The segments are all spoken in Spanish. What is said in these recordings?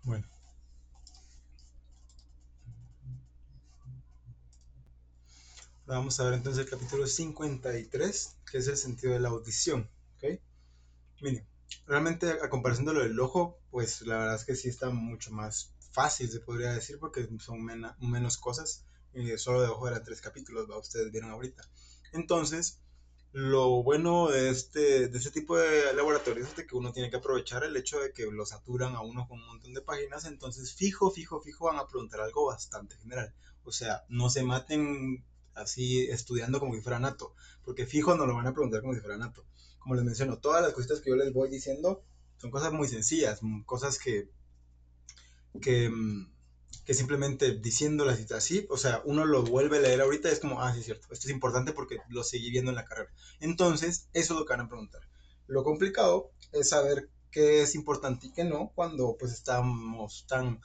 Bueno, vamos a ver entonces el capítulo 53, que es el sentido de la audición. ¿Ok? Miren, realmente a comparación de lo del ojo, pues la verdad es que sí está mucho más fácil, se podría decir, porque son menos cosas. Solo de ojo eran 3 capítulos, ¿va? Ustedes vieron ahorita. Entonces, lo bueno de este tipo de laboratorios es de que uno tiene que aprovechar el hecho de que lo saturan a uno con un montón de páginas, entonces fijo van a preguntar algo bastante general. O sea, no se maten así estudiando como si fuera nato, porque fijo no lo van a preguntar como si fuera nato. Como les menciono, todas las cositas que yo les voy diciendo son cosas muy sencillas, cosas que, que simplemente diciéndolas así, o sea, uno lo vuelve a leer ahorita y es como, sí, es cierto, esto es importante porque lo seguí viendo en la carrera. Entonces, eso es lo que van a preguntar. Lo complicado es saber qué es importante y qué no cuando pues estamos tan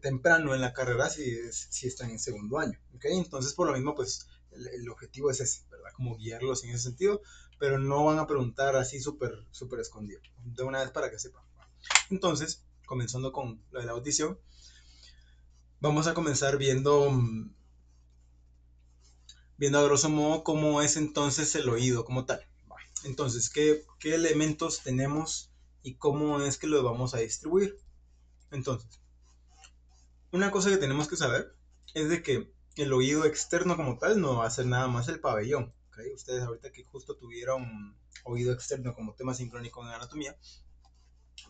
temprano en la carrera si están en segundo año. ¿Okay? Entonces, por lo mismo, pues el objetivo es ese, ¿verdad? Como guiarlos en ese sentido, pero no van a preguntar así súper escondido, de una vez para que sepan. Entonces, comenzando con lo de la audición, vamos a comenzar viendo a grosso modo cómo es entonces el oído como tal. Entonces, ¿qué elementos tenemos y cómo es que los vamos a distribuir? Entonces, una cosa que tenemos que saber es de que el oído externo como tal no va a ser nada más el pabellón. ¿Okay? Ustedes ahorita que justo tuvieron oído externo como tema sincrónico en anatomía,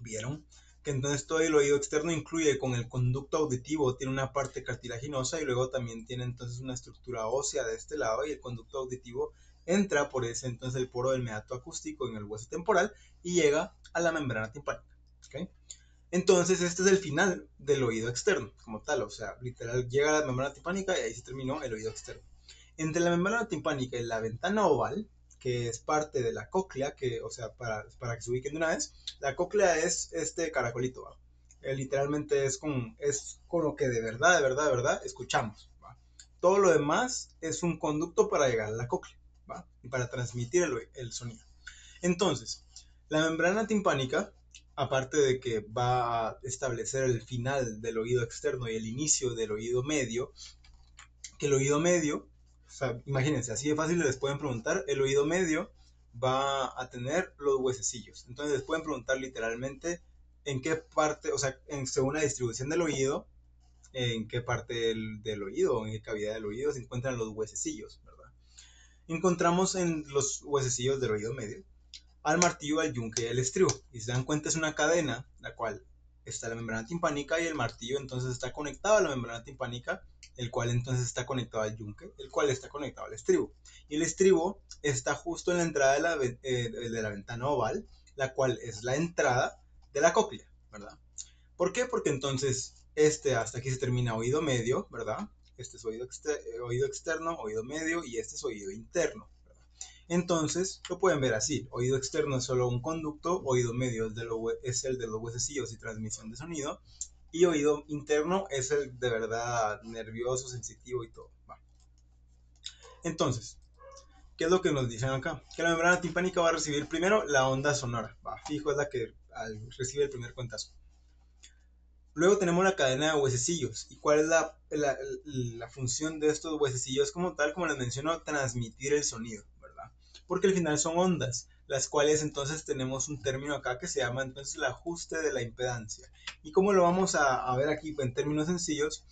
vieron que entonces todo el oído externo incluye con el conducto auditivo, tiene una parte cartilaginosa y luego también tiene entonces una estructura ósea de este lado, y el conducto auditivo entra por ese entonces el poro del meato acústico en el hueso temporal y llega a la membrana timpánica. ¿Okay? Entonces este es el final del oído externo como tal, o sea, literal llega a la membrana timpánica y ahí se terminó el oído externo. Entre la membrana timpánica y la ventana oval, que es parte de la cóclea, que, o sea, para que se ubiquen de una vez, la cóclea es este caracolito, ¿va? Literalmente es con lo que de verdad escuchamos, ¿va? Todo lo demás es un conducto para llegar a la cóclea, ¿va? Y para transmitir el sonido. Entonces, la membrana timpánica, aparte de que va a establecer el final del oído externo y el inicio del oído medio, que el oído medio, o sea, imagínense, así de fácil les pueden preguntar, el oído medio va a tener los huesecillos. Entonces les pueden preguntar literalmente en qué parte, o sea, según la distribución del oído, en qué parte del oído, en qué cavidad del oído se encuentran los huesecillos, ¿verdad? Encontramos en los huesecillos del oído medio al martillo, al yunque y al estribo. Y si se dan cuenta es una cadena, la cual está la membrana timpánica y el martillo entonces está conectado a la membrana timpánica, el cual entonces está conectado al yunque, el cual está conectado al estribo. Y el estribo está justo en la entrada de la ventana oval, la cual es la entrada de la cóclea, ¿verdad? ¿Por qué? Porque entonces hasta aquí se termina oído medio, ¿verdad? Este es oído externo, oído medio y este es oído interno. Entonces, lo pueden ver así. Oído externo es solo un conducto, oído medio es el de los huesecillos y transmisión de sonido, y oído interno es el de verdad nervioso, sensitivo y todo. Va. Entonces, ¿qué es lo que nos dicen acá? Que la membrana timpánica va a recibir primero la onda sonora. Va, fijo, es la que recibe el primer cuentazo. Luego tenemos la cadena de huesecillos. ¿Y cuál es la función de estos huesecillos como tal? Como les menciono, transmitir el sonido, ¿verdad? Porque al final son ondas, las cuales entonces tenemos un término acá que se llama entonces el ajuste de la impedancia. ¿Y cómo lo vamos a ver aquí en términos sencillos?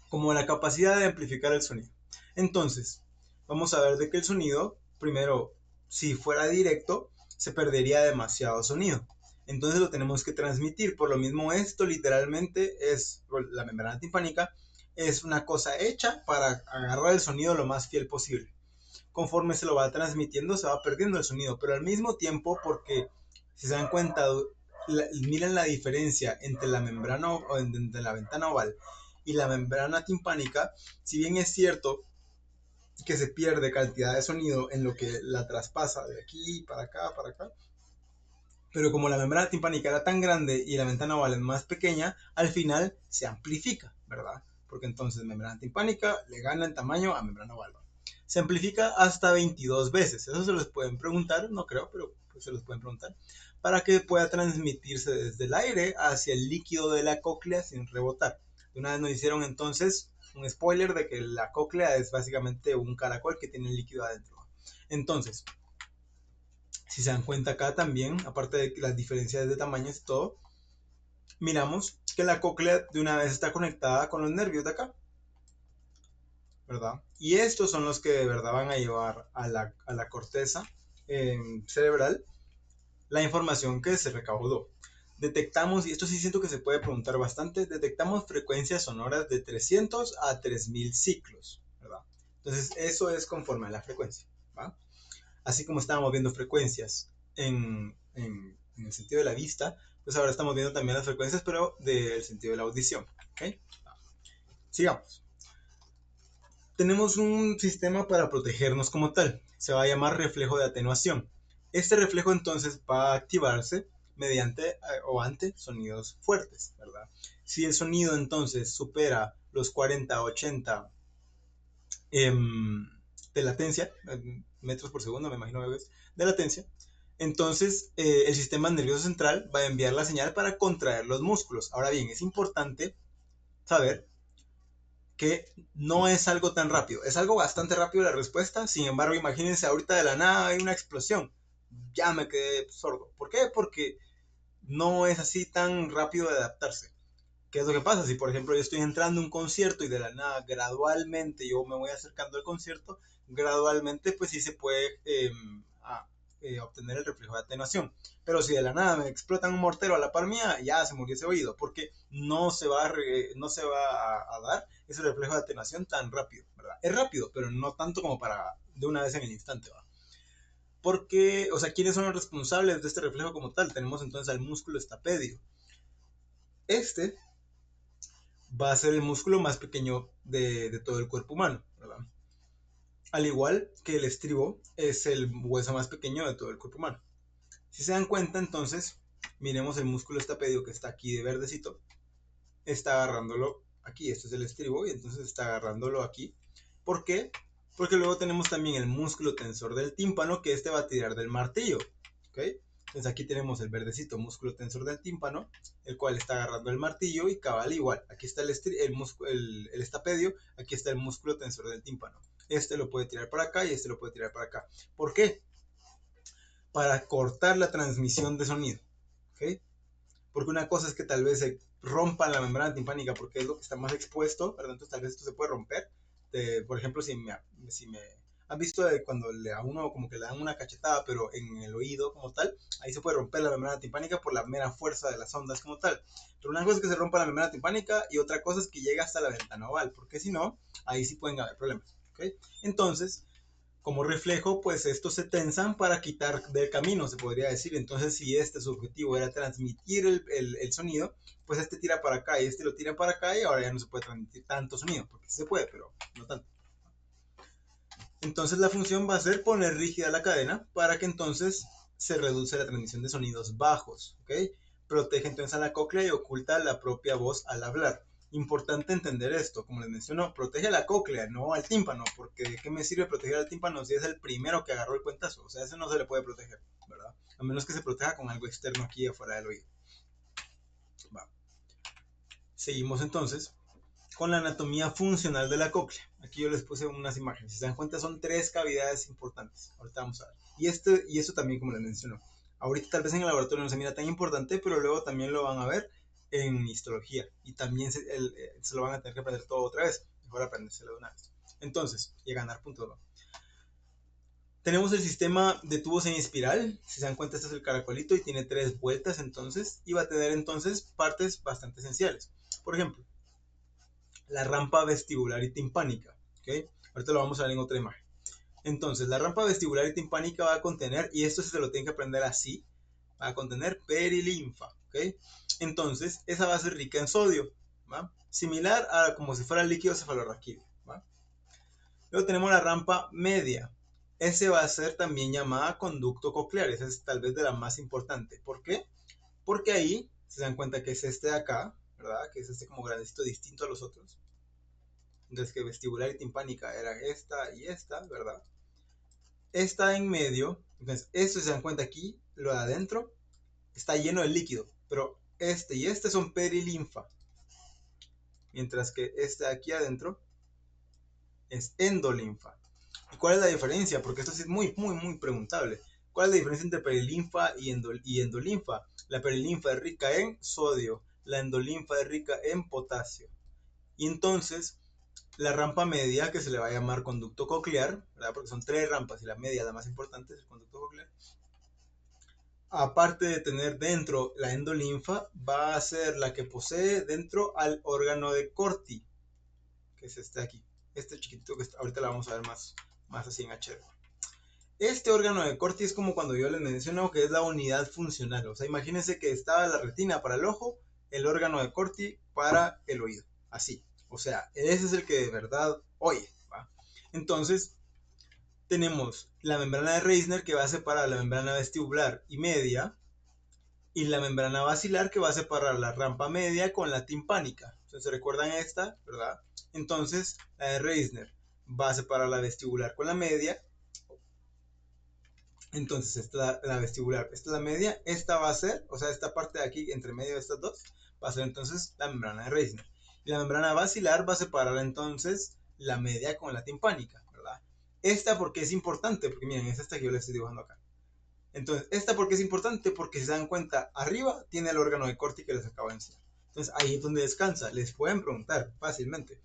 Como la capacidad de amplificar el sonido. Entonces, vamos a ver de que el sonido, primero, si fuera directo, se perdería demasiado sonido. Entonces lo tenemos que transmitir. Por lo mismo, esto literalmente es, la membrana timpánica, es una cosa hecha para agarrar el sonido lo más fiel posible. Conforme se lo va transmitiendo, se va perdiendo el sonido, pero al mismo tiempo, porque si se dan cuenta, miren la diferencia entre entre la ventana oval y la membrana timpánica. Si bien es cierto que se pierde cantidad de sonido en lo que la traspasa de aquí para acá, pero como la membrana timpánica era tan grande y la ventana oval es más pequeña, al final se amplifica, ¿verdad? Porque entonces membrana timpánica le gana en tamaño a membrana oval. Se amplifica hasta 22 veces. Eso se los pueden preguntar, no creo, pero pues se los pueden preguntar. para que pueda transmitirse desde el aire hacia el líquido de la cóclea sin rebotar. De una vez nos hicieron entonces un spoiler de que la cóclea es básicamente un caracol que tiene el líquido adentro. Entonces, si se dan cuenta acá también, aparte de las diferencias de tamaños y todo, miramos que la cóclea de una vez está conectada con los nervios de acá, ¿verdad? Y estos son los que de verdad van a llevar a la corteza cerebral la información que se recaudó. Detectamos, y esto sí siento que se puede preguntar bastante, detectamos frecuencias sonoras de 300 a 3000 ciclos, ¿verdad? Entonces eso es conforme a la frecuencia, ¿va? Así como estábamos viendo frecuencias en el sentido de la vista, pues ahora estamos viendo también las frecuencias, pero del sentido de la audición, ¿ok? Sigamos. Tenemos un sistema para protegernos como tal, se va a llamar reflejo de atenuación. Este reflejo entonces va a activarse mediante o ante sonidos fuertes, ¿verdad? Si el sonido entonces supera los 40-80 de latencia, metros por segundo, me imagino que es, de latencia, entonces el sistema nervioso central va a enviar la señal para contraer los músculos. Ahora bien, es importante saber que no es algo tan rápido, es algo bastante rápido la respuesta. Sin embargo, imagínense ahorita de la nada hay una explosión, ya me quedé sordo. ¿Por qué? Porque no es así tan rápido de adaptarse. ¿Qué es lo que pasa? Si por ejemplo yo estoy entrando a un concierto y de la nada gradualmente yo me voy acercando al concierto, gradualmente pues sí se puede obtener el reflejo de atenuación. Pero si de la nada me explotan un mortero a la par mía, ya se murió ese oído, porque no se va a dar ese reflejo de atenuación tan rápido, ¿verdad? Es rápido, pero no tanto como para de una vez en el instante, ¿verdad? Porque, o sea, ¿quiénes son los responsables de este reflejo como tal? Tenemos entonces al músculo estapedio. Este va a ser el músculo más pequeño de todo el cuerpo humano, ¿verdad? Al igual que el estribo es el hueso más pequeño de todo el cuerpo humano. Si se dan cuenta, entonces, miremos el músculo estapedio que está aquí de verdecito, está agarrándolo aquí, este es el estribo, y entonces está agarrándolo aquí. ¿Por qué? Porque luego tenemos también el músculo tensor del tímpano, que este va a tirar del martillo, ¿ok? Entonces aquí tenemos el verdecito músculo tensor del tímpano, el cual está agarrando el martillo y cabal igual. Aquí está el estapedio, aquí está el músculo tensor del tímpano. Este lo puede tirar para acá y este lo puede tirar para acá. ¿Por qué? Para cortar la transmisión de sonido, ¿ok? Porque una cosa es que tal vez se rompa la membrana timpánica porque es lo que está más expuesto, ¿verdad? Entonces tal vez esto se puede romper. Por ejemplo, si me han visto cuando a uno como que le dan una cachetada, pero en el oído como tal, ahí se puede romper la membrana timpánica por la mera fuerza de las ondas como tal. Pero una cosa es que se rompa la membrana timpánica y otra cosa es que llega hasta la ventana oval, porque si no, ahí sí pueden haber problemas, ¿ok? Entonces, como reflejo, pues estos se tensan para quitar del camino, se podría decir. Entonces, si este su objetivo era transmitir el sonido, pues este tira para acá y este lo tira para acá y ahora ya no se puede transmitir tanto sonido, porque sí se puede, pero no tanto. Entonces la función va a ser poner rígida la cadena para que entonces se reduce la transmisión de sonidos bajos, ¿ok? Protege entonces a la cóclea y oculta la propia voz al hablar. Importante entender esto, como les menciono, protege a la cóclea, no al tímpano, porque ¿de qué me sirve proteger al tímpano si es el primero que agarró el cuentazo? O sea, ese no se le puede proteger, ¿verdad? A menos que se proteja con algo externo aquí afuera del oído. Va. Seguimos entonces con la anatomía funcional de la cóclea. Aquí yo les puse unas imágenes. Si se dan cuenta, son tres cavidades importantes. Ahorita vamos a ver. Y esto también, como les menciono, ahorita tal vez en el laboratorio no se mira tan importante, pero luego también lo van a ver en histología. Y también se lo van a tener que aprender todo otra vez. Mejor aprendérselo de una vez. Entonces, y a ganar puntos. ¿No? Tenemos el sistema de tubos en espiral. Si se dan cuenta, este es el caracolito y tiene 3 vueltas entonces. Y va a tener entonces partes bastante esenciales. Por ejemplo, la rampa vestibular y timpánica, ¿ok? Ahorita lo vamos a ver en otra imagen. Entonces, la rampa vestibular y timpánica va a contener, y esto se lo tienen que aprender así, va a contener perilinfa, ¿ok? Entonces, esa va a ser rica en sodio, ¿va? Similar a como si fuera líquido cefalorraquídeo, ¿va? Luego tenemos la rampa media. Ese va a ser también llamada conducto coclear, esa es tal vez de la más importante. ¿Por qué? Porque ahí se dan cuenta que es este de acá, ¿verdad? Que es este como grandecito distinto a los otros. Entonces que vestibular y timpánica era esta y esta, ¿verdad? Esta en medio, entonces esto se dan cuenta aquí, lo de adentro, está lleno de líquido, pero este y este son perilinfa, mientras que este de aquí adentro es endolinfa. ¿Y cuál es la diferencia? Porque esto sí es muy preguntable. ¿Cuál es la diferencia entre perilinfa y endolinfa? La perilinfa es rica en sodio, la endolinfa es rica en potasio. Y entonces, la rampa media, que se le va a llamar conducto coclear, ¿verdad? Porque son 3 rampas y la media, la más importante, es el conducto coclear. Aparte de tener dentro la endolinfa, va a ser la que posee dentro al órgano de Corti, que es este aquí. Este chiquitito que ahorita la vamos a ver más así en HD. Este órgano de Corti es como cuando yo les menciono que es la unidad funcional. O sea, imagínense que estaba la retina para el ojo, el órgano de Corti para el oído. Así. O sea, ese es el que de verdad oye. ¿Va? Entonces, tenemos la membrana de Reisner que va a separar la membrana vestibular y media, y la membrana basilar que va a separar la rampa media con la timpánica. Entonces, ¿recuerdan esta? ¿Verdad? Entonces, la de Reisner va a separar la vestibular con la media. Entonces, esta es la vestibular, esta es la media, esta va a ser, o sea, esta parte de aquí, entre medio de estas dos, va a ser entonces la membrana de Reisner. Y la membrana basilar va a separar entonces la media con la timpánica, ¿verdad? Esta porque es importante, porque miren, es esta que yo les estoy dibujando acá. Entonces, esta porque es importante, porque si se dan cuenta, arriba tiene el órgano de Corti que les acabo de enseñar. Entonces, ahí es donde descansa. Les pueden preguntar fácilmente,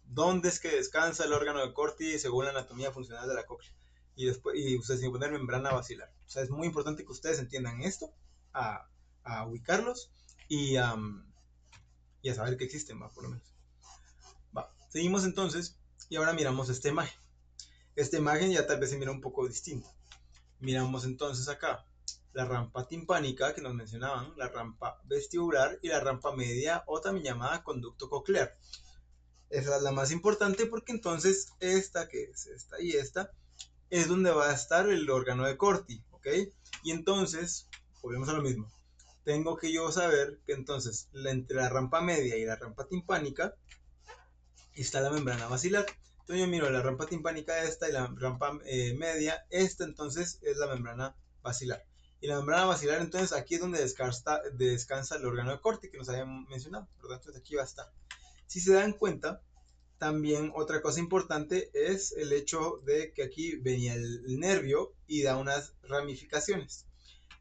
¿dónde es que descansa el órgano de Corti según la anatomía funcional de la cóclea? Y ustedes tienen que poner membrana basilar. O sea, es muy importante que ustedes entiendan esto, a, a ubicarlos y, y a saber que existen, ¿va? Por lo menos. Va. Seguimos entonces y ahora miramos esta imagen. Esta imagen ya tal vez se mira un poco distinta. Miramos entonces acá la rampa timpánica que nos mencionaban, la rampa vestibular y la rampa media o también llamada conducto coclear. Esa es la más importante porque entonces esta que es esta y esta es donde va a estar el órgano de Corti, ¿ok? Y entonces, volvemos a lo mismo. Tengo que yo saber que entonces entre la rampa media y la rampa timpánica está la membrana basilar. Entonces yo miro la rampa timpánica esta y la rampa media, esta entonces es la membrana basilar. Y la membrana basilar entonces aquí es donde descansa el órgano de Corti que nos habían mencionado, ¿verdad? Entonces aquí va a estar. Si se dan cuenta, también otra cosa importante es el hecho de que aquí venía el nervio y da unas ramificaciones.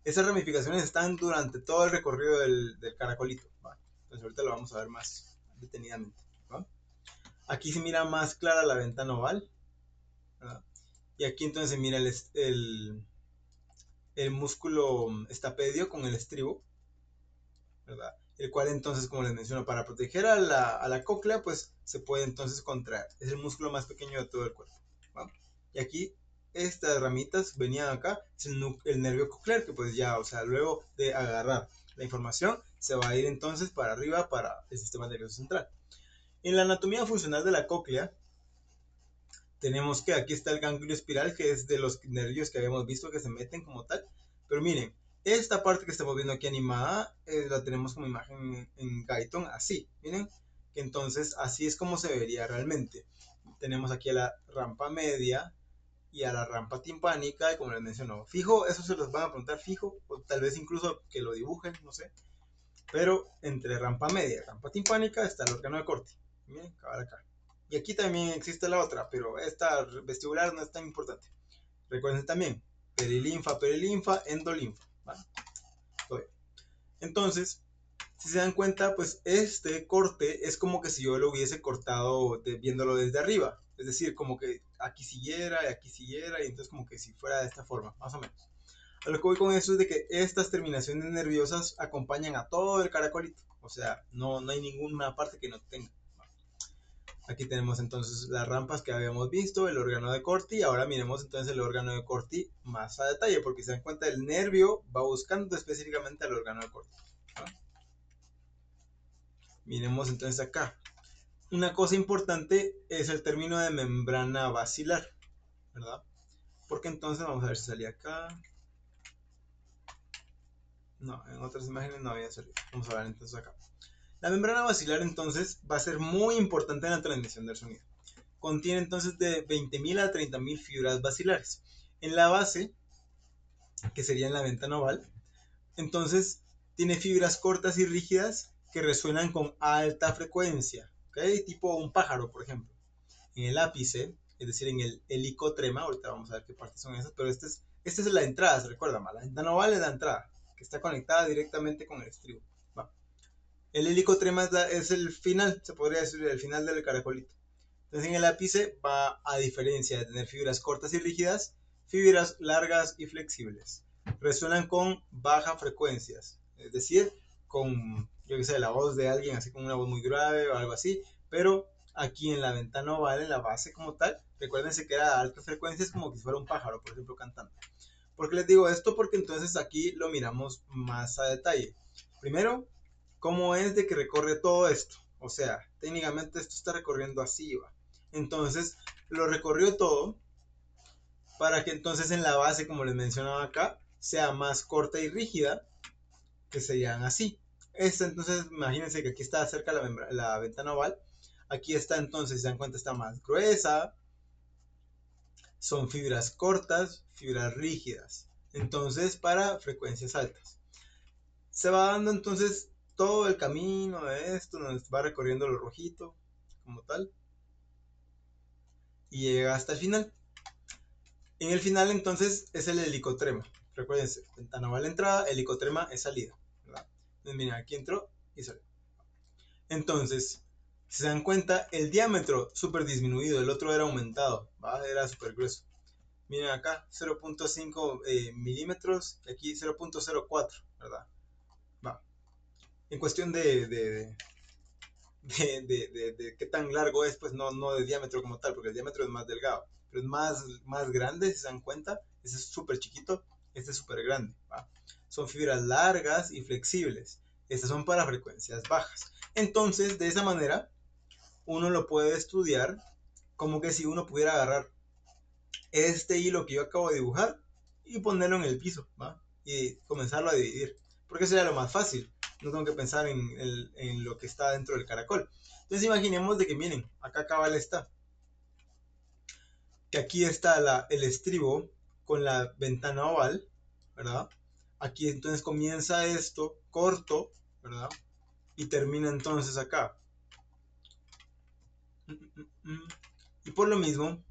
Esas ramificaciones están durante todo el recorrido del caracolito. ¿Va? Entonces ahorita lo vamos a ver más detenidamente. ¿Va? Aquí se mira más clara la ventana oval. ¿Verdad? Y aquí entonces se mira el músculo estapedio con el estribo. ¿Verdad? El cual entonces, como les menciono, para proteger a la cóclea, pues se puede entonces contraer. Es el músculo más pequeño de todo el cuerpo. ¿Va? Y aquí, estas ramitas venían acá, es el nervio coclear, que pues ya, o sea, luego de agarrar la información, se va a ir entonces para arriba, para el sistema nervioso central. En la anatomía funcional de la cóclea, tenemos que aquí está el ganglio espiral, que es de los nervios que habíamos visto que se meten como tal. Pero miren, esta parte que estamos viendo aquí animada, la tenemos como imagen en Guyton, así, miren, que entonces así es como se vería realmente. Tenemos aquí a la rampa media y a la rampa timpánica, y como les menciono, fijo, eso se los van a preguntar fijo, o tal vez incluso que lo dibujen, no sé. Pero entre rampa media y rampa timpánica está el órgano de Corti. Miren, cabal acá. Y aquí también existe la otra, pero esta vestibular no es tan importante. Recuerden también, perilinfa, endolinfa. ¿Vale? Entonces, si se dan cuenta, pues este corte es como que si yo lo hubiese cortado viéndolo desde arriba. Es decir, como que aquí siguiera y aquí siguiera, y entonces como que si fuera de esta forma, más o menos. A lo que voy con eso es de que estas terminaciones nerviosas acompañan a todo el caracolito. O sea, no hay ninguna parte que no tenga. Aquí tenemos entonces las rampas que habíamos visto, el órgano de Corti. Ahora miremos entonces el órgano de Corti más a detalle, porque se dan cuenta el nervio va buscando específicamente al órgano de Corti. ¿No? Miremos entonces acá. Una cosa importante es el término de membrana basilar, ¿verdad? Porque entonces vamos a ver si salía acá. No, en otras imágenes no había salido. Vamos a ver entonces acá. La membrana basilar entonces va a ser muy importante en la transmisión del sonido. Contiene entonces de 20.000 a 30.000 fibras basilares. En la base, que sería en la ventana oval, Entonces, tiene fibras cortas y rígidas que resuenan con alta frecuencia, ¿ok? Tipo un pájaro, por ejemplo. En el ápice, es decir, en el helicotrema, ahorita vamos a ver qué partes son esas, pero esta es la entrada, se recuerda, la ventana oval es la entrada, que está conectada directamente con el estribo. Va. El helicotrema es el final, se podría decir, el final del caracolito. Entonces en el ápice va, a diferencia de tener fibras cortas y rígidas, fibras largas y flexibles. Resuenan con bajas frecuencias, es decir, con, yo que sé, la voz de alguien así con una voz muy grave o algo así, pero aquí en la ventana oval, en la base como tal, recuérdense que era de altas frecuencias como que si fuera un pájaro, por ejemplo, cantando. ¿Por qué les digo esto? Porque entonces aquí lo miramos más a detalle. Primero, cómo es de que recorre todo esto. O sea, técnicamente esto está recorriendo así, va. Entonces, lo recorrió todo para que entonces en la base, como les mencionaba acá, sea más corta y rígida, que serían así. Esta entonces, imagínense que aquí está cerca la ventana oval. Aquí está entonces, si se dan cuenta, está más gruesa. Son fibras cortas, fibras rígidas. Entonces, para frecuencias altas. Se va dando entonces todo el camino de esto, donde va recorriendo lo rojito, como tal, y llega hasta el final. En el final entonces es el helicotrema. Recuérdense, ventana va la entrada, helicotrema es salida, ¿verdad? Entonces miren, aquí entró y salió. Entonces, si se dan cuenta, el diámetro súper disminuido, el otro era aumentado, ¿va? Era súper grueso. Miren acá, 0.5 milímetros, y aquí 0.04, ¿verdad? Va. En cuestión de qué tan largo es, pues no de diámetro como tal, porque el diámetro es más delgado, pero es más grande, si se dan cuenta, ese es súper chiquito, este es súper grande, ¿va? Son fibras largas y flexibles, estas son para frecuencias bajas. Entonces, de esa manera, uno lo puede estudiar como que si uno pudiera agarrar este hilo que yo acabo de dibujar y ponerlo en el piso, ¿va? Y comenzarlo a dividir, porque sería lo más fácil. No tengo que pensar en lo que está dentro del caracol. Entonces imaginemos de que, miren, acá cabal está, que aquí está el estribo con la ventana oval, ¿verdad? Aquí entonces comienza esto corto, ¿verdad? Y termina entonces acá. Y por lo mismo,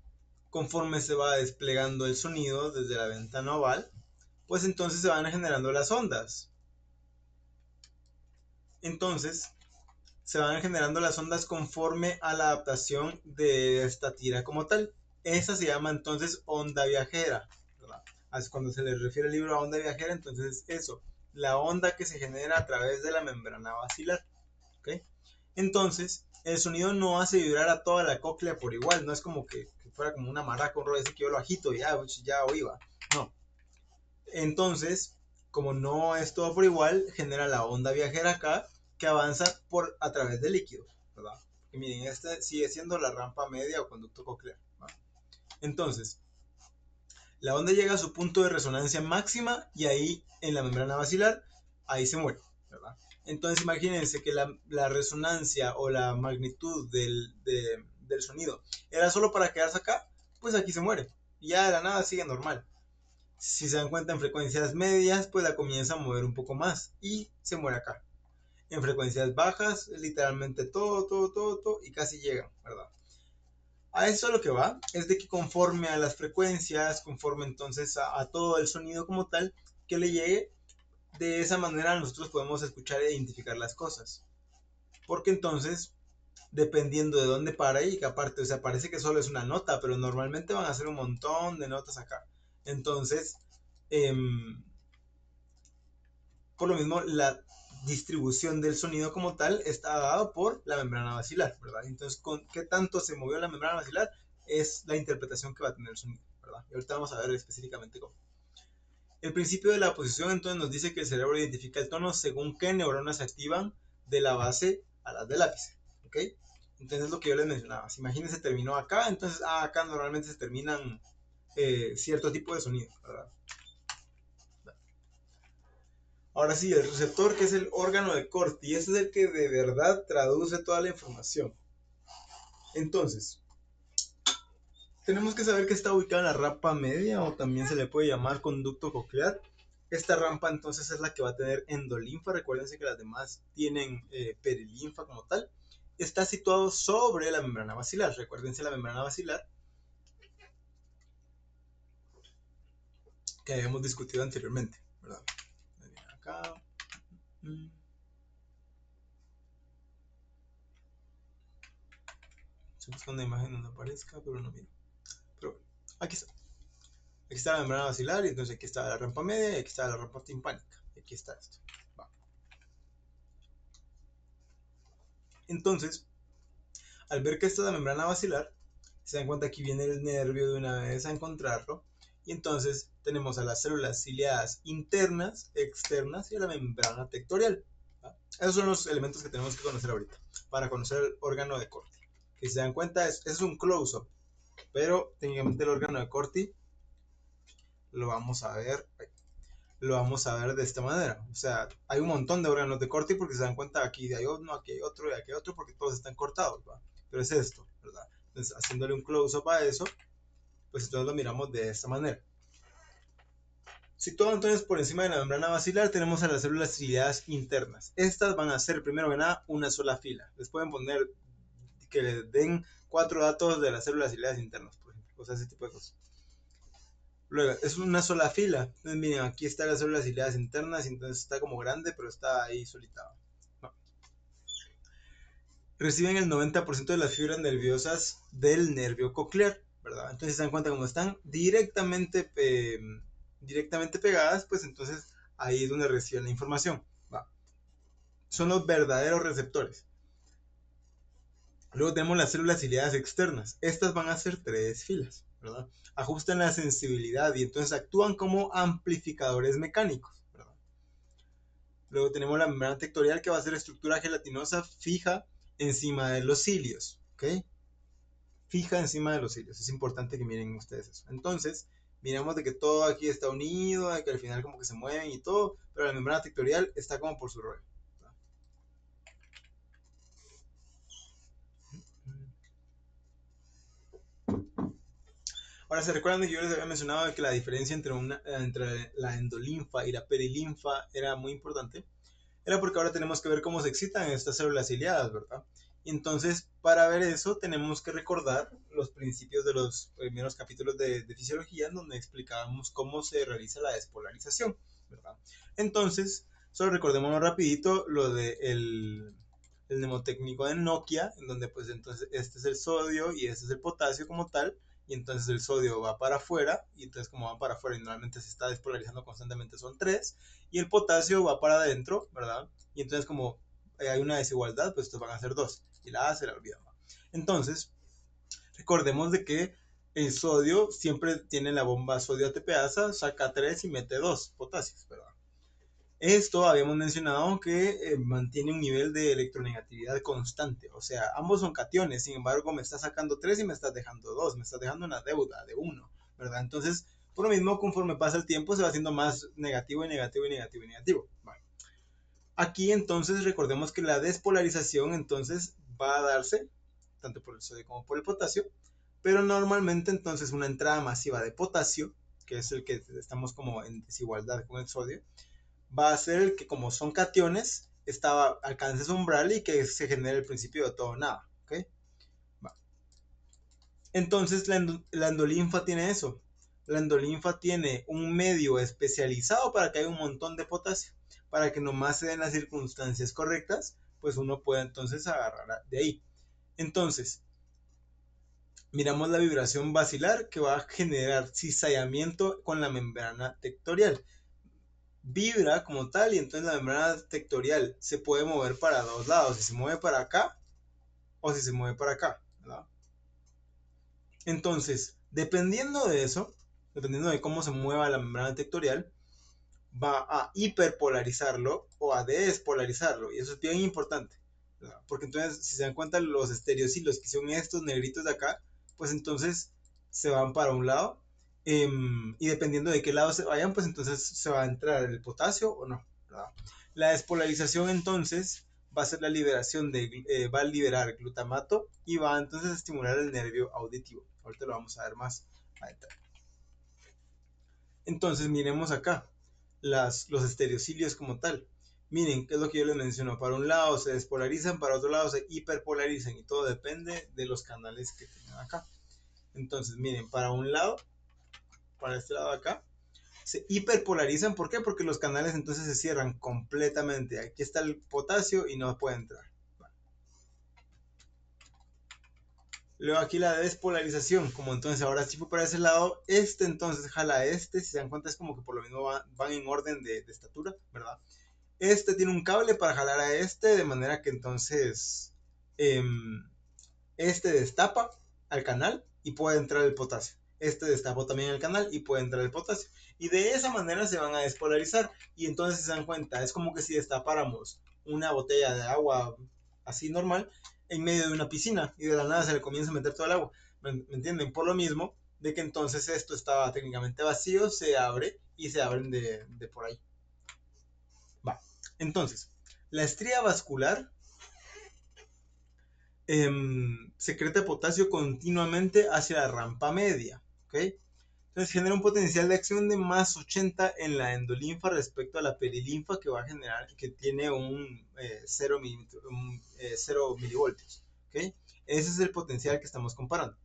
conforme se va desplegando el sonido desde la ventana oval, pues entonces se van generando las ondas. Entonces, se van generando las ondas conforme a la adaptación de esta tira como tal. Esa se llama entonces onda viajera, ¿verdad? Así cuando se le refiere el libro a onda viajera, entonces eso, la onda que se genera a través de la membrana basilar, ¿ok? Entonces, el sonido no hace vibrar a toda la cóclea por igual, no es como que fuera como una maraca, un rollo así que yo lo agito y ya oíba, no. Entonces, como no es todo por igual, genera la onda viajera acá que avanza a través del líquido, ¿verdad? Y miren, este sigue siendo la rampa media o conducto coclear, ¿va? Entonces, la onda llega a su punto de resonancia máxima y ahí en la membrana basilar, ahí se muere, ¿verdad? Entonces imagínense que la resonancia o la magnitud del sonido era solo para quedarse acá, pues aquí se muere. Y ya de la nada sigue normal. Si se dan cuenta en frecuencias medias, pues la comienza a mover un poco más y se muere acá. En frecuencias bajas, literalmente todo y casi llegan, ¿verdad? A eso lo que va es de que conforme a las frecuencias, conforme entonces a todo el sonido como tal, que le llegue, de esa manera nosotros podemos escuchar e identificar las cosas. Porque entonces, dependiendo de dónde para y que aparte, o sea, parece que solo es una nota, pero normalmente van a ser un montón de notas acá. Entonces, eh, por lo mismo, la distribución del sonido como tal está dado por la membrana basilar, ¿verdad? Entonces, con qué tanto se movió la membrana basilar es la interpretación que va a tener el sonido, ¿verdad? Y ahorita vamos a ver específicamente cómo. El principio de la posición entonces nos dice que el cerebro identifica el tono según qué neuronas se activan de la base a las del ápice, ¿ok? Entonces lo que yo les mencionaba, si imagínense terminó acá, entonces acá normalmente se terminan cierto tipo de sonido, ¿verdad? Ahora sí, el receptor, que es el órgano de Corti, y ese es el que de verdad traduce toda la información. Entonces, tenemos que saber que está ubicada en la rapa media o también se le puede llamar conducto coclear. Esta rampa entonces es la que va a tener endolinfa. Recuérdense que las demás tienen perilinfa como tal. Está situado sobre la membrana basilar. Recuérdense la membrana basilar que habíamos discutido anteriormente, ¿verdad? Acá. Estoy buscando una imagen donde aparezca, pero no miro. Pero bueno, aquí está. Aquí está la membrana basilar, y entonces aquí está la rampa media, y aquí está la rampa timpánica. Y aquí está esto. Va. Entonces, al ver que esta es la membrana basilar, se dan cuenta que aquí viene el nervio de una vez a encontrarlo. Y entonces tenemos a las células ciliadas internas, externas y a la membrana tectorial. ¿Va? Esos son los elementos que tenemos que conocer ahorita para conocer el órgano de Corti. Que si se dan cuenta, es un close-up, pero técnicamente el órgano de Corti lo vamos a ver de esta manera. O sea, hay un montón de órganos de Corti porque se dan cuenta aquí hay uno, aquí hay otro y aquí hay otro porque todos están cortados, ¿va? Pero es esto, ¿verdad? Entonces, haciéndole un close-up a eso, pues entonces lo miramos de esta manera. Situado entonces por encima de la membrana basilar, tenemos a las células ciliadas internas. Estas van a ser, primero que nada, una sola fila. Les pueden poner que les den 4 datos de las células ciliadas internas, por ejemplo, o sea, ese tipo de cosas. Luego, es una sola fila. Entonces, miren, aquí están las células ciliadas internas, y entonces está como grande, pero está ahí solitado. No. Reciben el 90% de las fibras nerviosas del nervio coclear, ¿verdad? Entonces se dan cuenta como están directamente pegadas, pues entonces ahí es donde reciben la información. ¿Va? Son los verdaderos receptores. Luego tenemos las células ciliadas externas. Estas van a ser 3 filas, ¿verdad? Ajustan la sensibilidad y entonces actúan como amplificadores mecánicos, ¿verdad? Luego tenemos la membrana tectorial, que va a ser estructura gelatinosa fija encima de los cilios, ¿ok? Fija encima de los cilios. Es importante que miren ustedes eso. Entonces, miramos de que todo aquí está unido, de que al final como que se mueven y todo, pero la membrana tectorial está como por su rollo. Ahora, ¿se recuerdan que yo les había mencionado que la diferencia entre la endolinfa y la perilinfa era muy importante? Era porque ahora tenemos que ver cómo se excitan estas células ciliadas, ¿verdad? Y entonces, para ver eso, tenemos que recordar los principios de los primeros capítulos de fisiología, en donde explicábamos cómo se realiza la despolarización, ¿verdad? Entonces, solo recordemos rapidito lo de el mnemotécnico de Nokia, en donde pues entonces este es el sodio y este es el potasio como tal, y entonces el sodio va para afuera, y entonces como va para afuera y normalmente se está despolarizando constantemente son 3, y el potasio va para adentro, ¿verdad? Y entonces como hay una desigualdad, pues estos van a ser 2, y la A se la olvida. Entonces, recordemos de que el sodio siempre tiene la bomba sodio ATPasa, saca 3 y mete 2 potasios, ¿verdad? Esto habíamos mencionado que mantiene un nivel de electronegatividad constante, o sea, ambos son cationes, sin embargo me está sacando 3 y me estás dejando 2, me estás dejando una deuda de 1, ¿verdad? Entonces, por lo mismo, conforme pasa el tiempo se va haciendo más negativo y negativo y negativo y negativo. Vale. Aquí entonces recordemos que la despolarización entonces va a darse tanto por el sodio como por el potasio, pero normalmente entonces una entrada masiva de potasio, que es el que estamos como en desigualdad con el sodio, va a ser el que, como son cationes, alcance su umbral y que se genere el principio de todo o nada. ¿Okay? Va. Entonces la endolinfa tiene eso. La endolinfa tiene un medio especializado para que haya un montón de potasio, para que nomás se den las circunstancias correctas, pues uno puede entonces agarrar de ahí. Entonces, miramos la vibración basilar, que va a generar cizallamiento con la membrana tectorial. Vibra como tal, y entonces la membrana tectorial se puede mover para dos lados, si se mueve para acá o si se mueve para acá, ¿verdad? Entonces, dependiendo de eso, dependiendo de cómo se mueva la membrana tectorial, va a hiperpolarizarlo o a despolarizarlo, y eso es bien importante, ¿verdad? Porque entonces, si se dan cuenta, los estereocilos, que son estos negritos de acá, pues entonces se van para un lado, y dependiendo de qué lado se vayan, pues entonces se va a entrar el potasio o no, ¿verdad? La despolarización entonces va a ser la liberación va a liberar glutamato y va entonces a estimular el nervio auditivo. Ahorita lo vamos a ver más a detalle. Entonces miremos acá. los estereocilios como tal. Miren, qué es lo que yo les menciono. Para un lado se despolarizan, para otro lado se hiperpolarizan y todo depende de los canales que tengan acá. Entonces, miren, para un lado, para este lado acá, se hiperpolarizan. ¿Por qué? Porque los canales entonces se cierran completamente. Aquí está el potasio y no puede entrar. Luego aquí la despolarización, como entonces ahora sí fue para ese lado, entonces jala a si se dan cuenta es como que por lo mismo van en orden de estatura, ¿verdad? Tiene un cable para jalar a de manera que entonces eh, destapa al canal y puede entrar el potasio. Destapó también el canal y puede entrar el potasio. Y de esa manera se van a despolarizar. Y entonces se dan cuenta, es como que si destapáramos una botella de agua así normal en medio de una piscina y de la nada se le comienza a meter todo el agua. ¿Me entienden? Por lo mismo de que entonces esto estaba técnicamente vacío, se abre y se abren de por ahí. Va. Entonces, la estría vascular secreta potasio continuamente hacia la rampa media. ¿Ok? Entonces genera un potencial de acción de más 80 en la endolinfa respecto a la perilinfa que va a generar, que tiene un 0 milivoltios. ¿Ok? Ese es el potencial que estamos comparando.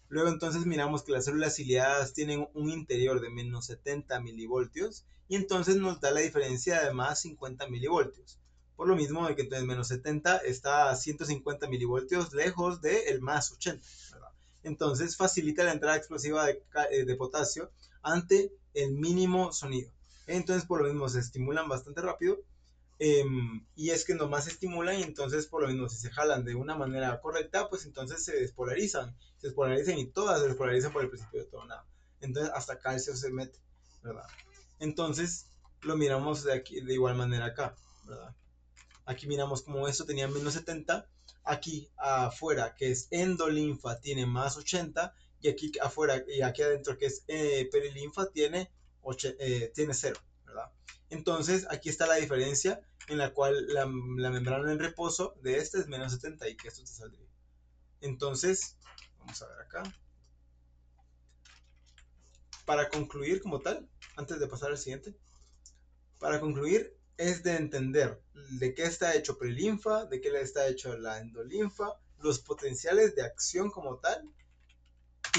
Luego entonces miramos que las células ciliadas tienen un interior de menos 70 milivoltios y entonces nos da la diferencia de más 50 milivoltios. Por lo mismo de que entonces menos 70 está a 150 milivoltios lejos del más 80. ¿Verdad? Entonces facilita la entrada explosiva de potasio ante el mínimo sonido. Entonces por lo mismo se estimulan bastante rápido. Y es que nomás se estimulan y entonces por lo mismo si se jalan de una manera correcta, pues entonces se despolarizan y todas se despolarizan por el principio de todo nada. Entonces hasta calcio se mete, ¿verdad? Entonces lo miramos de aquí de igual manera acá, ¿verdad? Aquí miramos como esto tenía menos 70, aquí afuera que es endolinfa tiene más 80 y aquí afuera y aquí adentro que es perilinfa tiene 0, ¿verdad? Entonces aquí está la diferencia en la cual la membrana en reposo de es menos 70 y que esto te saldría. Entonces, vamos a ver acá. Para concluir como tal, antes de pasar al siguiente, para concluir, es de entender de qué está hecho prelinfa, de qué le está hecho la endolinfa, los potenciales de acción como tal,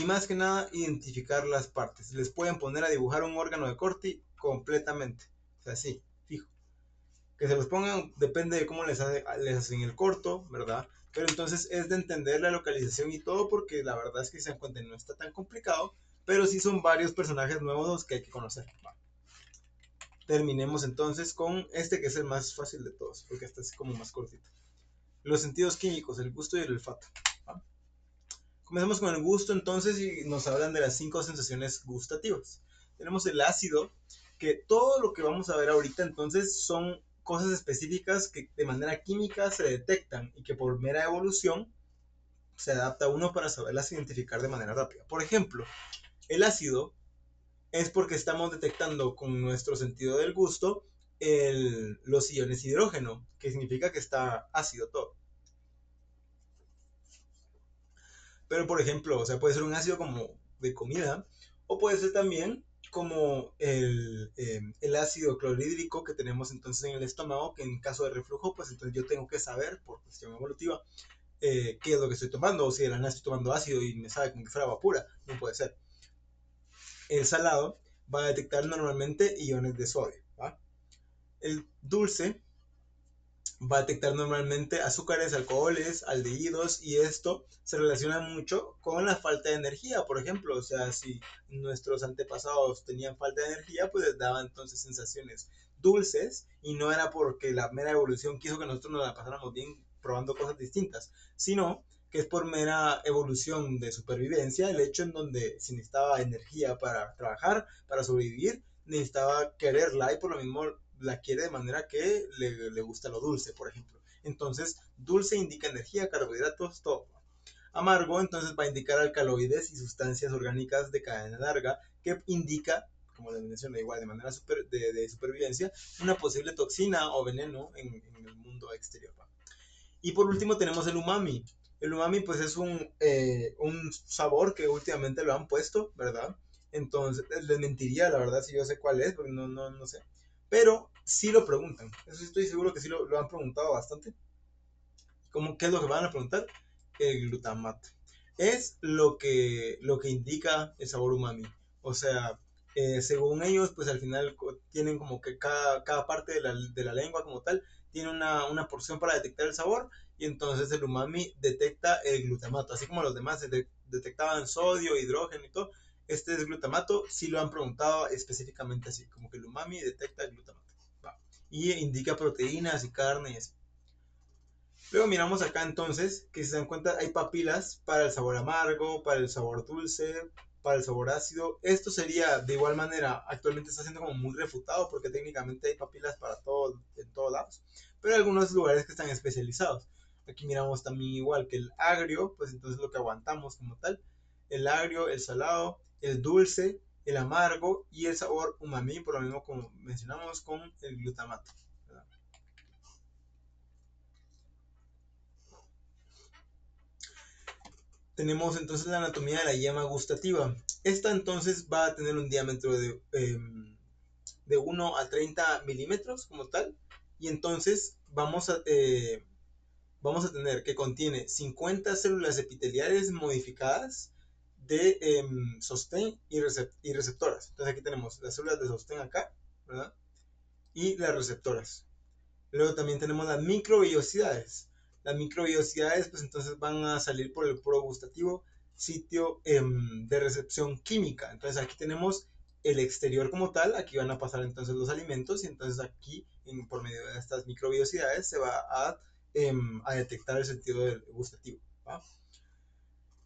y más que nada identificar las partes. Les pueden poner a dibujar un órgano de Corti completamente. O sea, sí, fijo. Que se los pongan, depende de cómo les hacen el corto, ¿verdad? Pero entonces es de entender la localización y todo, porque la verdad es que se dan cuenta no está tan complicado, pero sí son varios personajes nuevos que hay que conocer. ¿Va? Terminemos entonces con que es el más fácil de todos, porque este es como más cortito. Los sentidos químicos, el gusto y el olfato. ¿Va? Comencemos con el gusto entonces y nos hablan de las 5 sensaciones gustativas. Tenemos el ácido, que todo lo que vamos a ver ahorita entonces son cosas específicas que de manera química se detectan y que por mera evolución se adapta a uno para saberlas identificar de manera rápida. Por ejemplo, el ácido es porque estamos detectando con nuestro sentido del gusto los iones hidrógeno, que significa que está ácido todo. Pero por ejemplo, o sea, puede ser un ácido como de comida, o puede ser también como el ácido clorhídrico que tenemos entonces en el estómago, que en caso de reflujo, pues entonces yo tengo que saber, por cuestión evolutiva, qué es lo que estoy tomando, o si de la nada estoy tomando ácido y me sabe como que fuera agua pura, no puede ser. El salado va a detectar normalmente iones de sodio, ¿va? El dulce va a detectar normalmente azúcares, alcoholes, aldehídos y esto se relaciona mucho con la falta de energía, por ejemplo, o sea, si nuestros antepasados tenían falta de energía, pues les daba entonces sensaciones dulces y no era porque la mera evolución quiso que nosotros nos la pasáramos bien probando cosas distintas, sino que es por mera evolución de supervivencia, el hecho en donde se necesitaba energía para trabajar, para sobrevivir, necesitaba quererla y por lo mismo la quiere de manera que le gusta lo dulce, por ejemplo. Entonces, dulce indica energía, carbohidratos, todo. Amargo, entonces va a indicar alcaloides y sustancias orgánicas de cadena larga, que indica, como les mencioné igual de manera de supervivencia, una posible toxina o veneno en el mundo exterior. Y por último tenemos el umami. El umami pues es un sabor que últimamente lo han puesto, ¿verdad? Entonces, les mentiría, la verdad, si yo sé cuál es, porque no sé. Pero sí lo preguntan. Eso sí estoy seguro que sí lo han preguntado bastante. ¿Qué es lo que van a preguntar? El glutamato. Es lo que indica el sabor umami. O sea, según ellos, pues al final tienen como que cada parte de la lengua como tal tiene una porción para detectar el sabor, y entonces el umami detecta el glutamato. Así como los demás detectaban sodio, hidrógeno y todo, este es glutamato. Sí lo han preguntado específicamente así, como que el umami detecta el glutamato. Va. Y indica proteínas y carne y así. Luego miramos acá entonces que, si se dan cuenta, hay papilas para el sabor amargo, para el sabor dulce, para el sabor ácido. Esto sería de igual manera, actualmente está siendo como muy refutado porque técnicamente hay papilas para todo, en todos lados, pero hay algunos lugares que están especializados. Aquí miramos también igual que el agrio, pues entonces lo que aguantamos como tal, el agrio, el salado, el dulce, el amargo y el sabor umami, por lo mismo como mencionamos con el glutamato, ¿verdad? Tenemos entonces la anatomía de la yema gustativa. Esta entonces va a tener un diámetro de 1 a 30 milímetros como tal. Y entonces vamos a tener que contiene 50 células epiteliales modificadas de sostén y receptoras. Entonces aquí tenemos las células de sostén acá, ¿verdad? Y las receptoras. Luego también tenemos las microvellosidades. Las microvellosidades, pues entonces van a salir por el poro gustativo, sitio de recepción química. Entonces aquí tenemos el exterior como tal, aquí van a pasar entonces los alimentos, y entonces aquí, por medio de estas microvellosidades, se va a detectar el sentido gustativo, ¿va?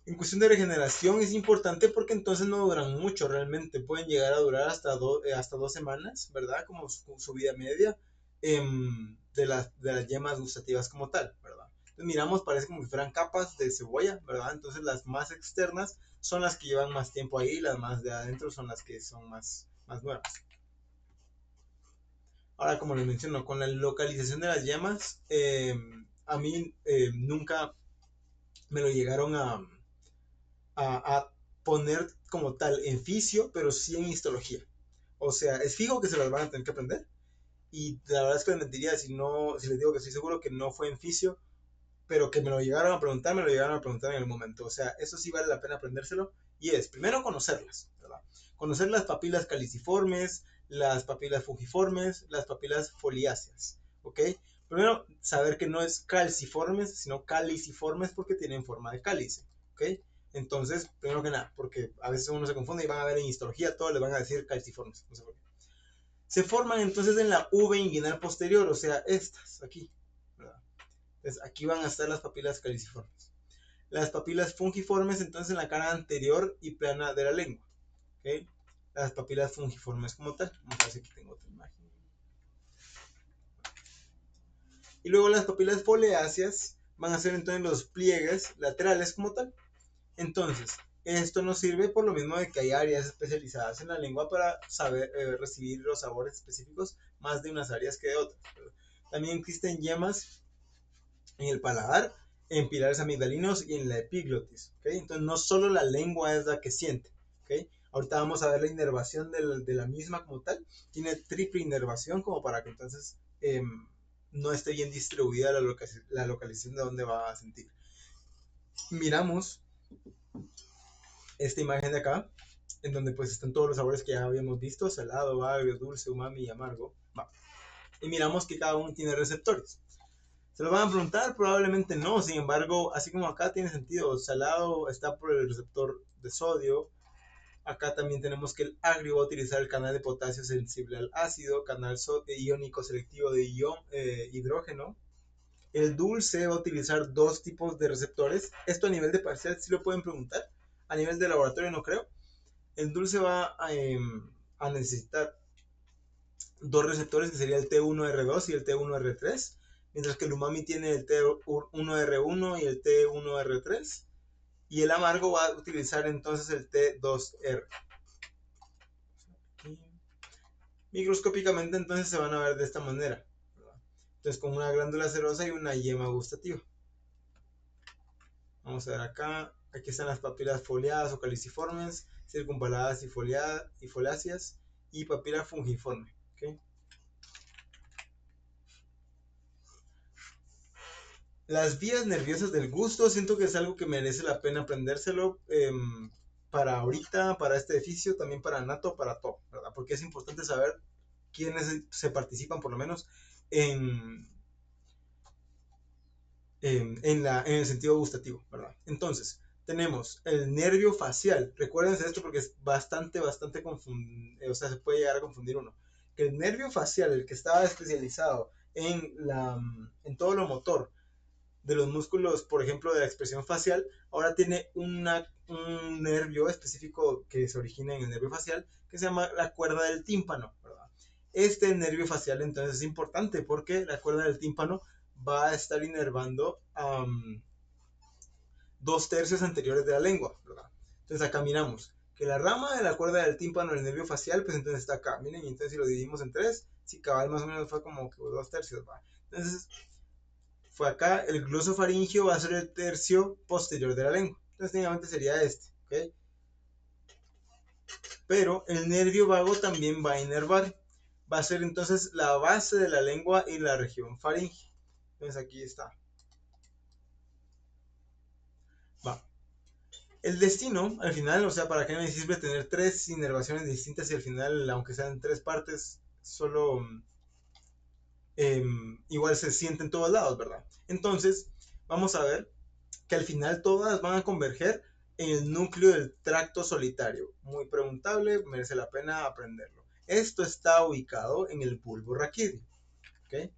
En cuestión de regeneración es importante porque entonces no duran mucho realmente, pueden llegar a durar hasta 2 semanas, ¿verdad? Como su vida media de las yemas gustativas como tal, ¿verdad? Entonces miramos, parece como si fueran capas de cebolla, ¿verdad? Entonces las más externas son las que llevan más tiempo ahí, las más de adentro son las que son más nuevas. Ahora, como les menciono, con la localización de las yemas, a mí nunca me lo llegaron a poner como tal en fisio, pero sí en histología. O sea, es fijo que se las van a tener que aprender. Y la verdad es que les mentiría si les digo que estoy seguro que no fue en fisio, pero que me lo llegaron a preguntar en el momento. O sea, eso sí vale la pena aprendérselo. Y es, primero, conocerlas, ¿verdad? Conocer las papilas caliciformes, las papilas fungiformes, las papilas foliáceas, ¿ok? Primero, saber que no es calciformes, sino caliciformes porque tienen forma de cálice, ¿ok? Entonces, primero que nada, porque a veces uno se confunde y van a ver en histología, todos les van a decir calciformes, no sé por qué. Se forman entonces en la uva inguinal posterior, o sea, estas, aquí, ¿verdad? Entonces, aquí van a estar las papilas caliciformes. Las papilas fungiformes, entonces, en la cara anterior y plana de la lengua, ¿ok? Las papilas fungiformes como tal. Vamos a ver si aquí tengo otra imagen. Y luego las papilas foliáceas van a ser entonces los pliegues laterales como tal. Entonces, esto nos sirve por lo mismo de que hay áreas especializadas en la lengua para saber recibir los sabores específicos más de unas áreas que de otras. También existen yemas en el paladar, en pilares amigdalinos y en la epiglotis, ¿okay? Entonces no solo la lengua es la que siente, ¿okay? Ahorita vamos a ver la inervación de la misma como tal. Tiene triple inervación como para que entonces no esté bien distribuida la localización de donde va a sentir. Miramos esta imagen de acá, en donde pues están todos los sabores que ya habíamos visto, salado, agrio, dulce, umami y amargo. Va. Y miramos que cada uno tiene receptores. ¿Se lo van a preguntar? Probablemente no. Sin embargo, así como acá tiene sentido, salado está por el receptor de sodio. Acá también tenemos que el agrio va a utilizar el canal de potasio sensible al ácido, canal iónico selectivo de hidrógeno. El dulce va a utilizar dos tipos de receptores. Esto a nivel de parcial sí lo pueden preguntar. A nivel de laboratorio no creo. El dulce va a necesitar dos receptores, que sería el T1R2 y el T1R3, mientras que el umami tiene el T1R1 y el T1R3, y el amargo va a utilizar entonces el T2R. Microscópicamente entonces se van a ver de esta manera, ¿verdad? Entonces con una glándula serosa y una yema gustativa. Vamos a ver acá, Aquí están las papilas foliadas o caliciformes, circunvaladas y foliáceas, y papila fungiforme. ¿Okay? Las vías nerviosas del gusto, siento que es algo que merece la pena aprendérselo para ahorita, para este edificio, también para Nato, para todo, ¿verdad? Porque es importante saber quiénes se participan por lo menos en, en el sentido gustativo, ¿verdad? Entonces, tenemos el nervio facial. Recuérdense esto porque es bastante o sea, se puede llegar a confundir uno. Que el nervio facial, el que estaba especializado en todo lo motor de los músculos, por ejemplo, de la expresión facial, ahora tiene un nervio específico que se origina en el nervio facial, que se llama la cuerda del tímpano, ¿verdad? Este nervio facial entonces es importante porque la cuerda del tímpano va a estar inervando 2/3 anteriores de la lengua, ¿verdad? Entonces acá miramos que la rama de la cuerda del tímpano del nervio facial, pues entonces está acá, miren, y entonces si lo dividimos en 3, si cabal más o menos fue como que 2/3, ¿va? Entonces fue acá, el glosofaringio va a ser el tercio posterior de la lengua, entonces técnicamente sería este, ¿ok? Pero el nervio vago también va a inervar, va a ser entonces la base de la lengua y la región faríngea. Entonces aquí está. Va. El destino, al final, o sea, ¿para qué me sirve tener 3 inervaciones distintas y al final, aunque sean 3 partes, solo igual se siente en todos lados, ¿verdad? Entonces, vamos a ver que al final todas van a converger en el núcleo del tracto solitario. Muy preguntable, merece la pena aprenderlo. Esto está ubicado en el bulbo raquídeo, ¿ok?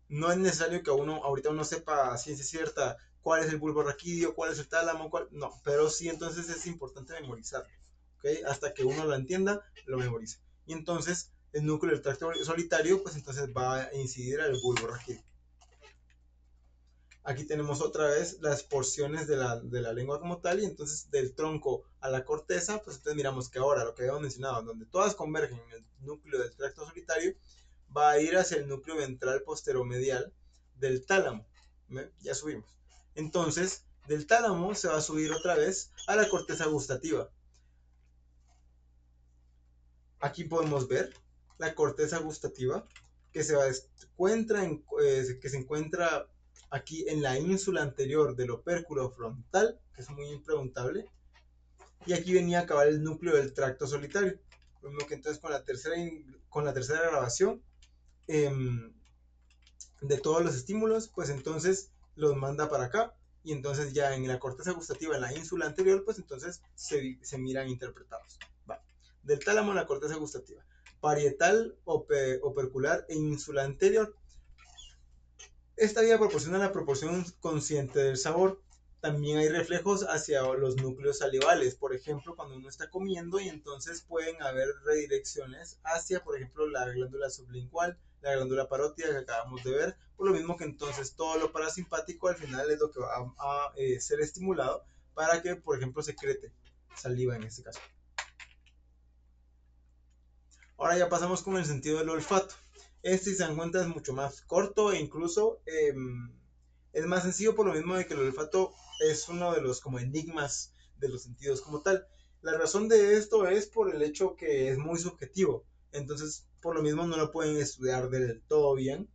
No es necesario que ahorita uno sepa a ciencia cierta cuál es el bulbo raquídeo, cuál es el tálamo, no, pero sí entonces es importante memorizarlo, ¿ok? Hasta que uno lo entienda, lo memoriza. Y entonces el núcleo del tracto solitario, pues entonces va a incidir al bulbo raquídeo. Aquí tenemos otra vez las porciones de la lengua como tal, y entonces del tronco a la corteza, pues entonces miramos que ahora lo que habíamos mencionado, donde todas convergen en el núcleo del tracto solitario, va a ir hacia el núcleo ventral posteromedial del tálamo. ¿Ve? Ya subimos. Entonces, del tálamo se va a subir otra vez a la corteza gustativa. Aquí podemos ver la corteza gustativa que que se encuentra aquí en la ínsula anterior del opérculo frontal, que es muy impreguntable, y aquí venía a acabar el núcleo del tracto solitario. Lo mismo que entonces con la tercera grabación eh, de todos los estímulos, pues entonces los manda para acá, y entonces ya en la corteza gustativa, en la ínsula anterior, pues entonces se miran interpretados. Va. Del tálamo a la corteza gustativa. Parietal, opercular e ínsula anterior. Esta vía proporciona la proporción consciente del sabor. También hay reflejos hacia los núcleos salivales, por ejemplo, cuando uno está comiendo, y entonces pueden haber redirecciones hacia, por ejemplo, la glándula sublingual, la glándula parótida que acabamos de ver, por lo mismo que entonces todo lo parasimpático al final es lo que va a ser estimulado para que, por ejemplo, secrete saliva en este caso. Ahora ya pasamos con el sentido del olfato. Este, si se dan cuenta, es mucho más corto e incluso es más sencillo por lo mismo de que el olfato es uno de los como enigmas de los sentidos como tal. La razón de esto es por el hecho que es muy subjetivo. Entonces, por lo mismo no lo pueden estudiar del todo bien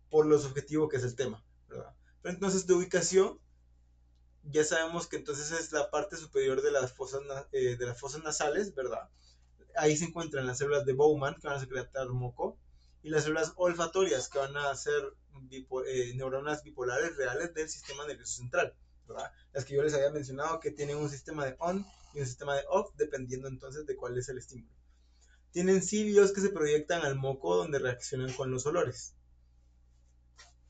por lo subjetivo que es el tema, ¿verdad? Pero entonces de ubicación ya sabemos que entonces es la parte superior de las fosas nasales, ¿verdad? Ahí se encuentran las células de Bowman, que van a secretar moco, y las células olfatorias, que van a ser neuronas bipolares reales del sistema nervioso central, ¿verdad? Las que yo les había mencionado, que tienen un sistema de on y un sistema de off, dependiendo entonces de cuál es el estímulo. Tienen cilios que se proyectan al moco, donde reaccionan con los olores.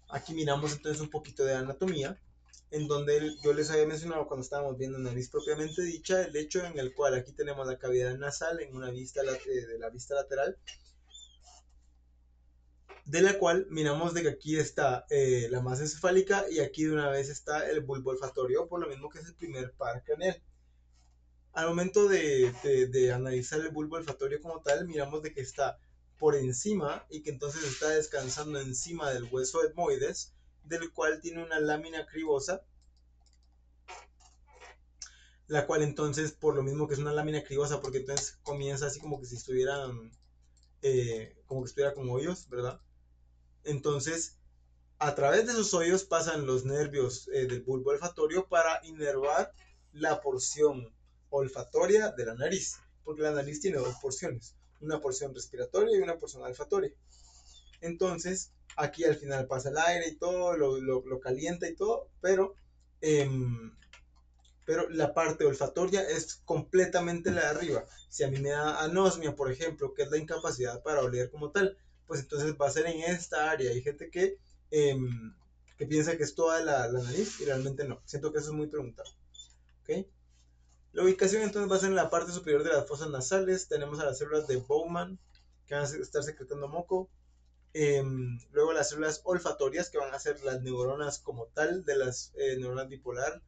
Aquí miramos entonces un poquito de anatomía, en donde yo les había mencionado cuando estábamos viendo nariz propiamente dicha, el hecho en el cual aquí tenemos la cavidad nasal en una vista de la vista lateral, de la cual miramos de que aquí está la masa encefálica y aquí de una vez está el bulbo olfatorio, por lo mismo que es el primer par craneal. Al momento de analizar el bulbo olfatorio como tal, miramos de que está por encima y que entonces está descansando encima del hueso etmoides, del cual tiene una lámina cribosa la cual entonces, por lo mismo que es una lámina cribosa, porque entonces comienza así como que si estuvieran, como que estuviera con hoyos, ¿verdad? Entonces, a través de esos hoyos pasan los nervios del bulbo olfatorio para inervar la porción olfatoria de la nariz, porque la nariz tiene dos porciones, una porción respiratoria y una porción olfatoria. Entonces, aquí al final pasa el aire y todo, lo calienta y todo, pero la parte olfatoria es completamente la de arriba. Si a mí me da anosmia, por ejemplo, que es la incapacidad para oler como tal, pues entonces va a ser en esta área. Hay gente eh, que piensa que es toda la nariz y realmente no. Siento que eso es muy preguntado. ¿Okay? La ubicación entonces va a ser en la parte superior de las fosas nasales. Tenemos a las células de Bowman que van a estar secretando moco. Luego las células olfatorias que van a ser las neuronas como tal de las neuronas bipolares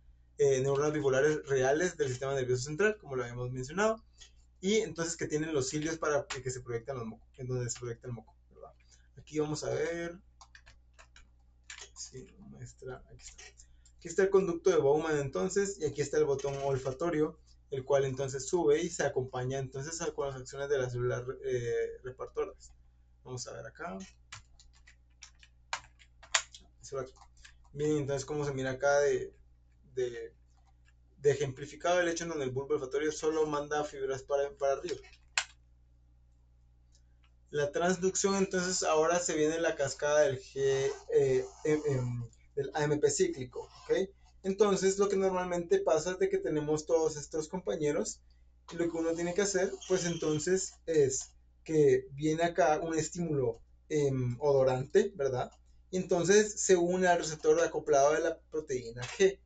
reales del sistema nervioso central, como lo habíamos mencionado, y entonces que tienen los cilios para que se proyectan los mocos, en donde se proyecta el moco, ¿verdad? Aquí vamos a ver, si muestra, aquí está. Aquí está el conducto de Bowman entonces, y aquí está el botón olfatorio, el cual entonces sube y se acompaña entonces con las acciones de las células repartoras. Vamos a ver acá. Miren entonces cómo se mira acá de, de ejemplificado el hecho en donde el bulbo olfatorio solo manda fibras para arriba. La transducción entonces ahora se viene la cascada del AMP cíclico, ¿ok? Entonces lo que normalmente pasa es de que tenemos todos estos compañeros y lo que uno tiene que hacer pues entonces es que viene acá un estímulo odorante, ¿verdad? Y entonces se une al receptor de acoplado de la proteína G.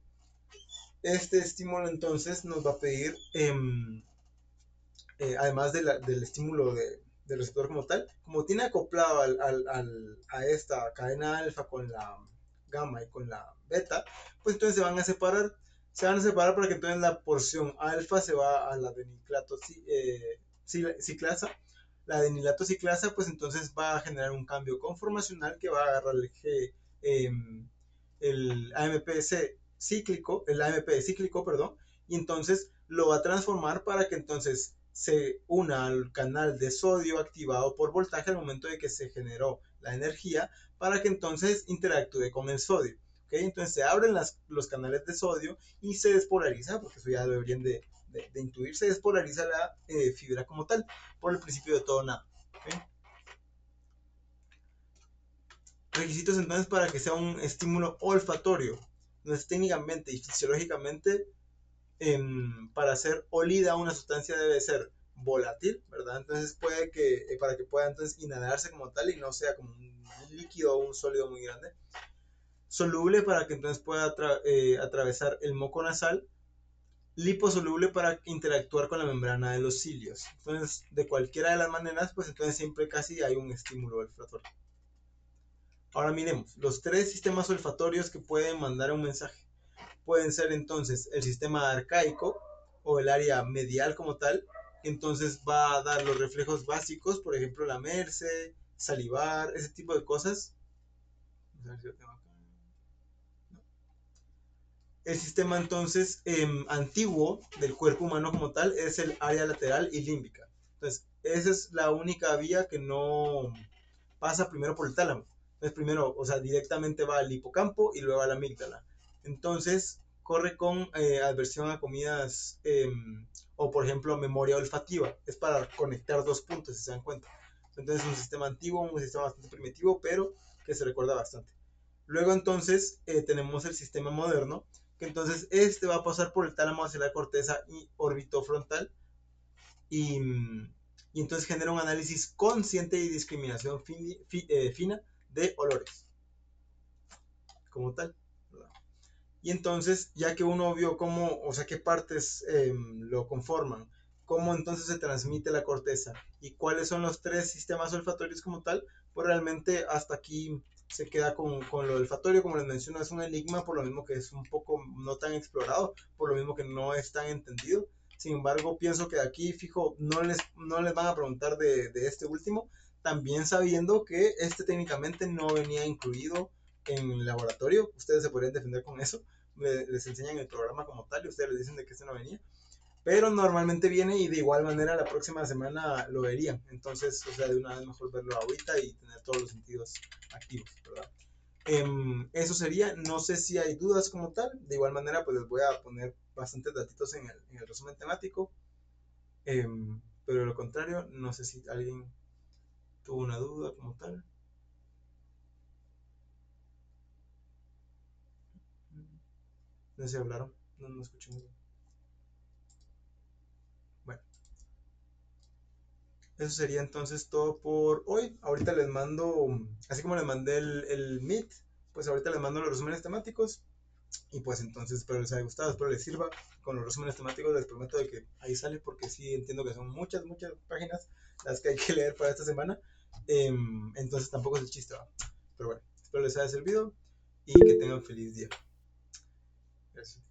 Este estímulo entonces nos va a pedir, además del estímulo del receptor como tal, como tiene acoplado a esta cadena alfa con la gamma y con la beta, pues entonces se van a separar para que entonces la porción alfa se va a la adenilato ciclasa. La adenilato ciclasa pues entonces va a generar un cambio conformacional que va a agarrar el AMPC cíclico, el AMP cíclico, perdón, y entonces lo va a transformar para que entonces se una al canal de sodio activado por voltaje al momento de que se generó la energía para que entonces interactúe con el sodio. ¿Okay? Entonces se abren los canales de sodio y se despolariza, porque eso ya deberían de intuir, se despolariza la fibra como tal por el principio de todo nada. ¿Okay? Requisitos entonces para que sea un estímulo olfatorio. Entonces técnicamente y fisiológicamente para ser olida una sustancia debe ser volátil, ¿verdad? Entonces puede que, para que pueda entonces inhalarse como tal y no sea como un líquido o un sólido muy grande. Soluble para que entonces pueda atravesar el moco nasal. Liposoluble para interactuar con la membrana de los cilios. Entonces, de cualquiera de las maneras, pues entonces siempre casi hay un estímulo olfatorio. Ahora miremos, los tres sistemas olfatorios que pueden mandar un mensaje. Pueden ser entonces el sistema arcaico o el área medial como tal, que entonces va a dar los reflejos básicos, por ejemplo, lamerse, salivar, ese tipo de cosas. El sistema entonces antiguo del cuerpo humano como tal es el área lateral y límbica. Entonces, esa es la única vía que no pasa primero por el tálamo. Entonces, primero, o sea, directamente va al hipocampo y luego a la amígdala. Entonces, corre con adversión a comidas o, por ejemplo, memoria olfativa. Es para conectar dos puntos, si se dan cuenta. Entonces, es un sistema antiguo, un sistema bastante primitivo, pero que se recuerda bastante. Luego, entonces, tenemos el sistema moderno, que entonces este va a pasar por el tálamo hacia la corteza y orbitofrontal y, y entonces genera un análisis consciente y discriminación fina de olores como tal, ¿verdad? Y entonces, ya que uno vio cómo, o sea, qué partes lo conforman, cómo entonces se transmite la corteza y cuáles son los tres sistemas olfatorios como tal, pues realmente hasta aquí se queda con lo olfatorio, como les menciono, es un enigma, por lo mismo que es un poco no tan explorado, por lo mismo que no es tan entendido. Sin embargo, pienso que de aquí, fijo, no les van a preguntar de este último, también sabiendo que este técnicamente no venía incluido en el laboratorio, ustedes se podrían defender con eso, les enseñan el programa como tal y ustedes les dicen de que este no venía, pero normalmente viene y de igual manera la próxima semana lo verían. Entonces, o sea, de una vez mejor verlo ahorita y tener todos los sentidos activos, ¿verdad? Eso sería, no sé si hay dudas como tal, de igual manera pues les voy a poner bastantes datitos en el resumen temático, pero de lo contrario, no sé si alguien tuvo una duda como tal. No sé si hablaron, no escuché muy bien. Bueno, eso sería entonces todo por hoy. Ahorita les mando, así como les mandé el Meet, pues ahorita les mando los resúmenes temáticos. Y pues entonces espero les haya gustado, espero les sirva. Con los resúmenes temáticos les prometo de que ahí sale porque sí entiendo que son muchas páginas las que hay que leer para esta semana. Entonces tampoco es el chiste, ¿va? Pero bueno, espero les haya servido y que tengan feliz día. Gracias.